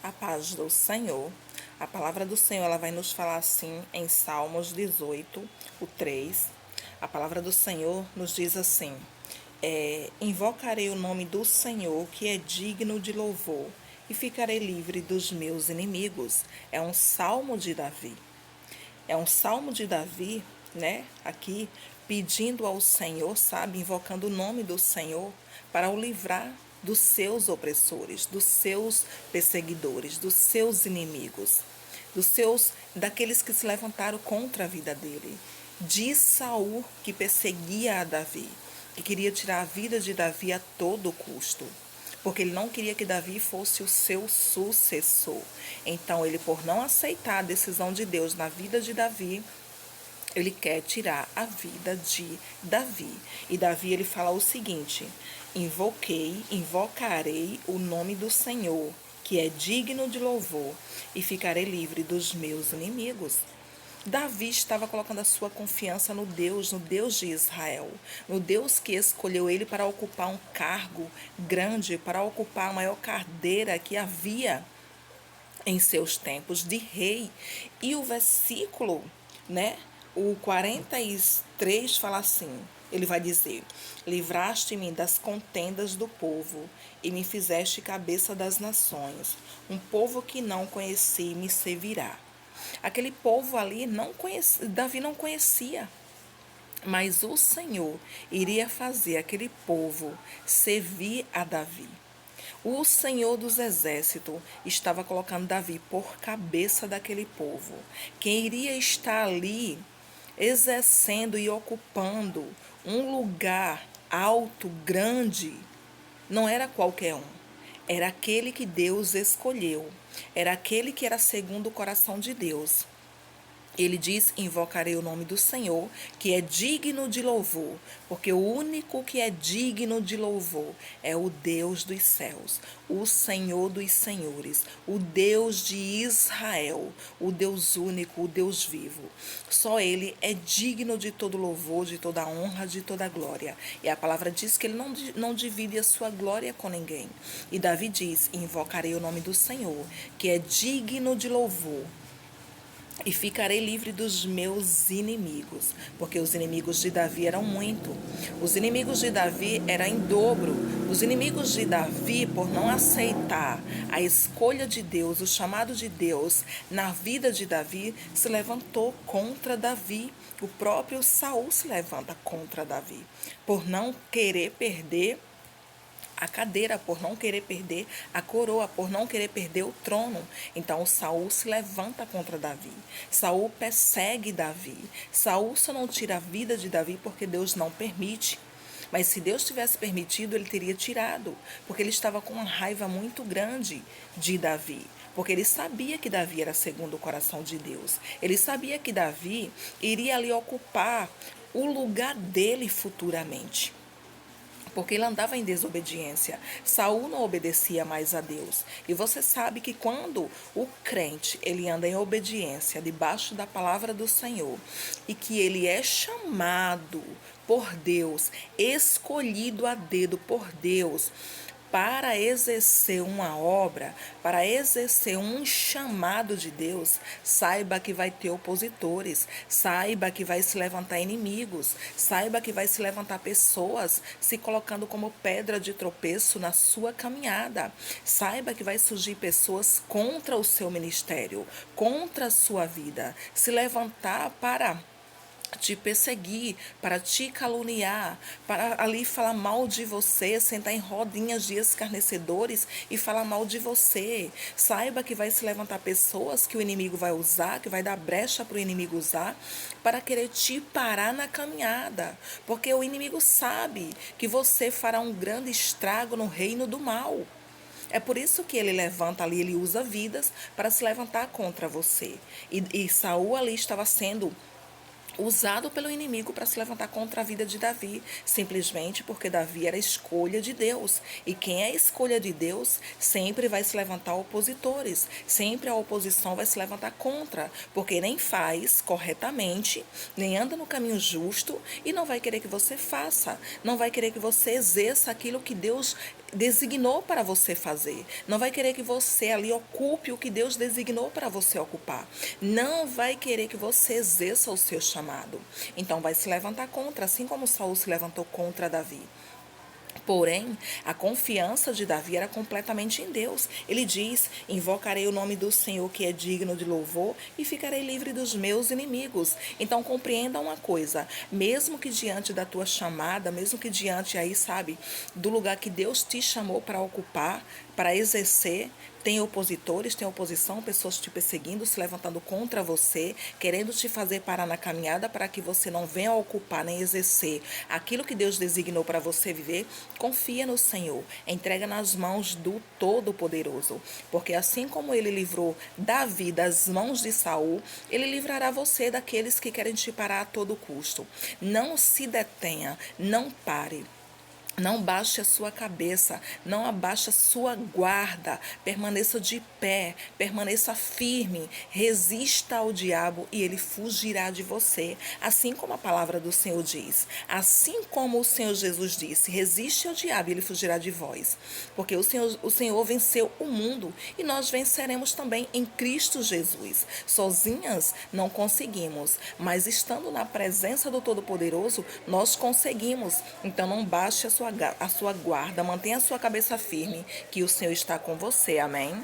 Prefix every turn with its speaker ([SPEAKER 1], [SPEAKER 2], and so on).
[SPEAKER 1] A paz do Senhor. A palavra do Senhor ela vai nos falar assim em Salmos 18, o 3. A palavra do Senhor nos diz assim: invocarei o nome do Senhor, que é digno de louvor, e ficarei livre dos meus inimigos. É um salmo de Davi. É um salmo de Davi, né? Aqui pedindo ao Senhor, sabe, invocando o nome do Senhor para o livrar dos seus opressores, dos seus perseguidores, dos seus inimigos, daqueles que se levantaram contra a vida dele. De Saul, que perseguia a Davi, que queria tirar a vida de Davi a todo custo, porque ele não queria que Davi fosse o seu sucessor. Então, ele, por não aceitar a decisão de Deus na vida de Davi, ele quer tirar a vida de Davi. E Davi, ele fala o seguinte: invocarei o nome do Senhor, que é digno de louvor, e ficarei livre dos meus inimigos. Davi estava colocando a sua confiança no Deus de Israel, no Deus que escolheu ele para ocupar um cargo grande, para ocupar a maior cadeira que havia em seus tempos de rei. E o versículo, né, o 43 fala assim, ele vai dizer: livraste-me das contendas do povo e me fizeste cabeça das nações. Um povo que não conheci me servirá. Aquele povo ali não conhecia, Davi não conhecia, mas o Senhor iria fazer aquele povo servir a Davi. O Senhor dos Exércitos estava colocando Davi por cabeça daquele povo. Quem iria estar ali exercendo e ocupando um lugar alto, grande, não era qualquer um. Era aquele que Deus escolheu. Era aquele que era segundo o coração de Deus. Ele diz: invocarei o nome do Senhor, que é digno de louvor, porque o único que é digno de louvor é o Deus dos céus, o Senhor dos senhores, o Deus de Israel, o Deus único, o Deus vivo. Só Ele é digno de todo louvor, de toda honra, de toda glória. E a palavra diz que Ele não divide a sua glória com ninguém. E Davi diz: invocarei o nome do Senhor, que é digno de louvor, e ficarei livre dos meus inimigos, porque os inimigos de Davi eram muito. Os inimigos de Davi eram em dobro. Os inimigos de Davi, por não aceitar a escolha de Deus, o chamado de Deus na vida de Davi, se levantou contra Davi. O próprio Saul se levanta contra Davi, por não querer perder a cadeira, por não querer perder a coroa, por não querer perder o trono. Então Saul se levanta contra Davi. Saul persegue Davi. Saul só não tira a vida de Davi porque Deus não permite. Mas se Deus tivesse permitido, ele teria tirado, porque ele estava com uma raiva muito grande de Davi, porque ele sabia que Davi era segundo o coração de Deus. Ele sabia que Davi iria ali ocupar o lugar dele futuramente, porque ele andava em desobediência. Saul não obedecia mais a Deus. E você sabe que quando o crente ele anda em obediência debaixo da palavra do Senhor, e que ele é chamado por Deus, escolhido a dedo por Deus, para exercer uma obra, para exercer um chamado de Deus, saiba que vai ter opositores, saiba que vai se levantar inimigos, saiba que vai se levantar pessoas se colocando como pedra de tropeço na sua caminhada, saiba que vai surgir pessoas contra o seu ministério, contra a sua vida, se levantar para te perseguir, para te caluniar, para ali falar mal de você, sentar em rodinhas de escarnecedores e falar mal de você. Saiba que vai se levantar pessoas que o inimigo vai usar, que vai dar brecha para o inimigo usar, para querer te parar na caminhada. Porque o inimigo sabe que você fará um grande estrago no reino do mal. É por isso que ele levanta ali, ele usa vidas para se levantar contra você. E Saul ali estava sendo usado pelo inimigo para se levantar contra a vida de Davi, simplesmente porque Davi era a escolha de Deus. E quem é a escolha de Deus sempre vai se levantar opositores, sempre a oposição vai se levantar contra, porque nem faz corretamente, nem anda no caminho justo e não vai querer que você faça, não vai querer que você exerça aquilo que Deus designou para você fazer. Não vai querer que você ali ocupe o que Deus designou para você ocupar. Não vai querer que você exerça o seu chamado. Então vai se levantar contra, assim como Saul se levantou contra Davi. Porém, a confiança de Davi era completamente em Deus. Ele diz: invocarei o nome do Senhor que é digno de louvor e ficarei livre dos meus inimigos. Então compreenda uma coisa: mesmo que diante da tua chamada, mesmo que diante aí, sabe, do lugar que Deus te chamou para ocupar, para exercer, tem opositores, tem oposição, pessoas te perseguindo, se levantando contra você, querendo te fazer parar na caminhada para que você não venha ocupar nem exercer aquilo que Deus designou para você viver. Confia no Senhor, entrega nas mãos do Todo-Poderoso, porque assim como ele livrou Davi das mãos de Saul, ele livrará você daqueles que querem te parar a todo custo. Não se detenha, não pare. Não baixe a sua cabeça, não abaixe a sua guarda, permaneça de pé, permaneça firme, resista ao diabo e ele fugirá de você. Assim como a palavra do Senhor diz, assim como o Senhor Jesus disse, resiste ao diabo e ele fugirá de vós. Porque o Senhor venceu o mundo e nós venceremos também em Cristo Jesus. Sozinhas não conseguimos, mas estando na presença do Todo-Poderoso, nós conseguimos. Então não baixe a sua guarda, mantenha a sua cabeça firme, que o Senhor está com você. Amém?